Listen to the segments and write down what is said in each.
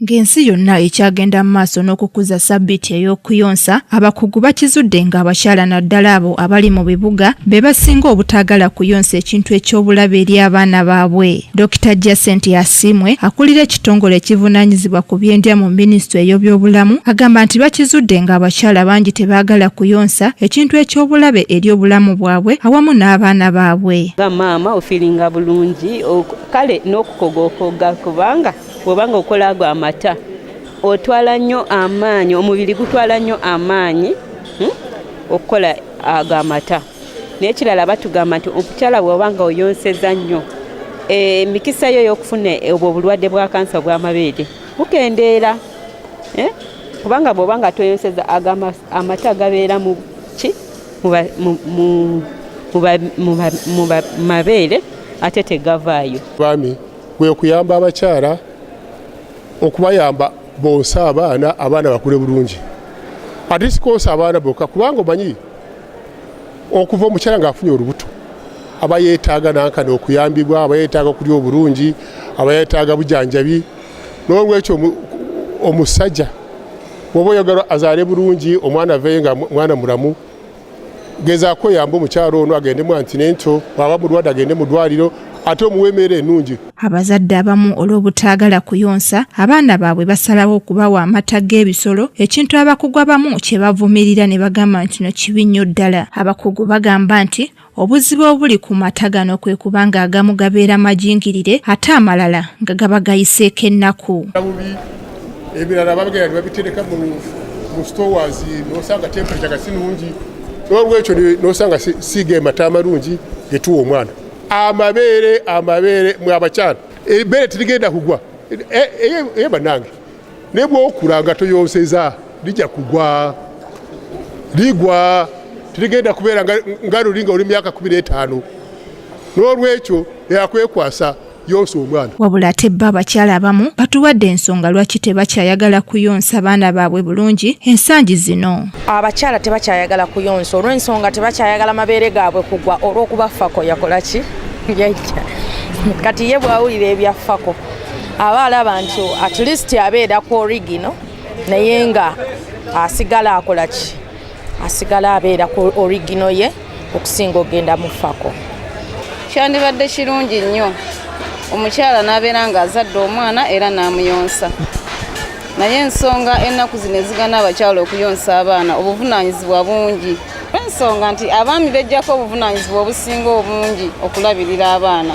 Ng'ensi yonna ekyagenda mu maaso n'okukuza sabbiiti ey'okuyonsa, abakugu bakizudde ng'abakyala naddala abo abali mu bibuga be basinga obutaagala kuyonsa ekintu eky'obulabe eri abaana baabwe. Dr. Jacent Yasimwe akulira ekitongole ekivunaanyizibwa ku byendya mu minisitule y'ebyobulamu agamba nti bakizudde ng'abakyala bangi tebaagala kuyonsa ekintu eky'obulabe eri obulamu bwabwe awamu n'abaana baabwe. Nga maama ofiiringa bulungi kale n'okukogookoga kubanga bw'obanga okola ago amata otwala nnyo amaanyi, omubiri gutwala nnyo amaanyi okukola ago amata. N'ekirala batugamba nti omukyala bw'obanga oyonseza nnyo emikisa yo y'okufuna obwo obulwadde bwa kansa bw'amabeere bukendeera. Kubanga bw'obanga toyonseza amata gabeera mu mabeere ate tegavaayo. Bami gwe kuyamba abakyala okubayamba bonsa abaana bakule bulungi. Ate sikonsa abaana bokka kubanga omanyi okuva omukyala ng'afunye olubuto aba yeetaaga nankana okuyambibwa, aba yeetaaga okulya obulungi, aba yeetaaga bujanjabi. N'olwekyo omusajja bw'oba oyagala azaale bulungi omwana aveeyo nga mwana mulamu, gezaako yamba omukyala ono agende mu antinento, bw'aba mulwadde agende mu ddwaliro ate omuwa emmere ennungi. Abazadde abamu olw'obutaagala kuyonsa abaana baabwe basalawo okubawa amata g'ebisolo, ekintu abakugu abamu kye bavumirira ne bagamba nti no kibi nnyo ddala. Abakugu bagamba nti obuzibu obuli ku mata gano kwe kubanga agamu gabeera majingirire ate amalala nga gaba gayiseeko ennaku. Ebirala babagenda babitereka mu stores n'osanga temperature nga si nnungi, n'olwekyo n'osanga siiga amata amalungi getuwa omwana. Amabeere mwe abakyala ebbeere terigenda kugwa eye bannange ne bw'okula nga toyonseza lijja kugwa ligwa, terigenda kubeera nga lulinga oli myaka 15. N'olwekyo yakwekwasa yonsa omwana. Wabula ate bo abakyala abamu batuwadde ensonga lwaki tebakyayagala kuyonsa baana baabwe bulungi ensangi zino. Abakyala tebakyayagala kuyonsa olw'ensonga tebakyayagala mabeere gaabwe kugwa olw'okuba Fako yakola ki yajja. Kati ye bw'awulira ebya Fako aba alaba nti at least abeera ku origino naye nga asigala akola ki, asigala abeera ku origino ye okusinga ogenda mu Fako. Kyandibadde kirungi nnyo omukyala n'abeera ng'azadde omwana era n'amuyonsa, naye ensonga ennaku zino ezigana abakyala okuyonsa abaana obuvunaanyizibwa bungi. Ensonga nti abaami bejjako obuvunaanyizibwa obusinga obungi okulabirira abaana,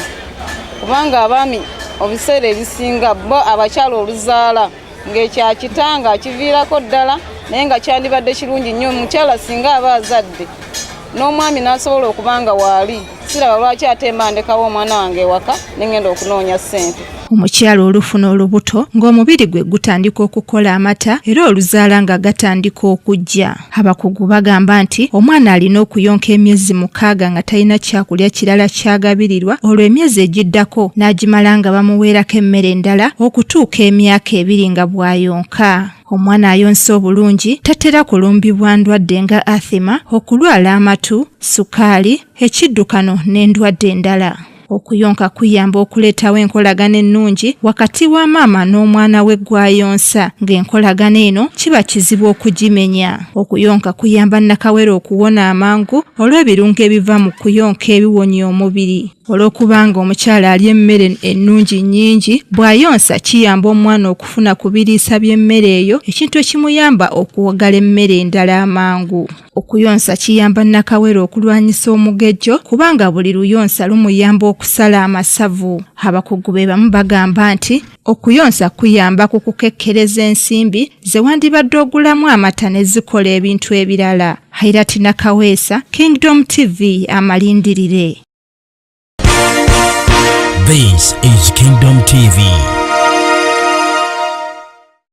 kubanga abaami obiseera ebisinga bo abakyala oluzaala ng'ekyakitanga akiviirako ddala, naye nga kyandibadde kirungi nnyo omukyala singa aba azadde n'omwami n'asobola okubanga waali siraba lwaki ate mbandekawo omwana wange ewaka n'engenda okunoonya ssente. Omukyala olufuna olubuto ng'omubiri gwe gutandika okukola amata era oluzaala nga gatandika okujja. Abakugu bagamba nti omwana alina okuyonka emyezi 6 nga talina kyakulya kirala kyagabirirwa, olwo emyezi egiddako n'agimala nga bamuweerako emmere endala okutuuka emyaka 2 nga bw'ayonka. Omwana ayonsa obulungi tatera kulumbibwa ndwadde nga athema, okulwala amatu, sukaali, ekiddukano n'endwadde endala. Okuyonka kuyamba okuleetawo enkolagana ennungi wakati wa maama n'omwana we gw'ayonsa, ng'enkolagana eno kiba kizibu okugimenya. Okuyonka kuyamba nnakawere okuwona amangu olw'ebirungo ebiva mu kuyonka ebiwonya omubiri. Olw'okubanga omukyala alya emmere ennungi nnyingi, bw'ayonsa kiyamba omwana okufuna ku biriisa by'emmere eyo, ekintu ekimuyamba okuwagala emmere endala amangu. Okuyonsa kiyamba nnakawere okulwanyisa omugejjo kubanga buli luyonsa lumuyamba okusala amasavu. Abakugu be bamu bagamba nti okuyonsa kuyamba ku kukekkereza ensimbi ze wandibadde ogulamu amata ne zikola ebintu ebirala. Hairatina Kaweesa, Kingdom TV amalindirire. This is Kingdom TV.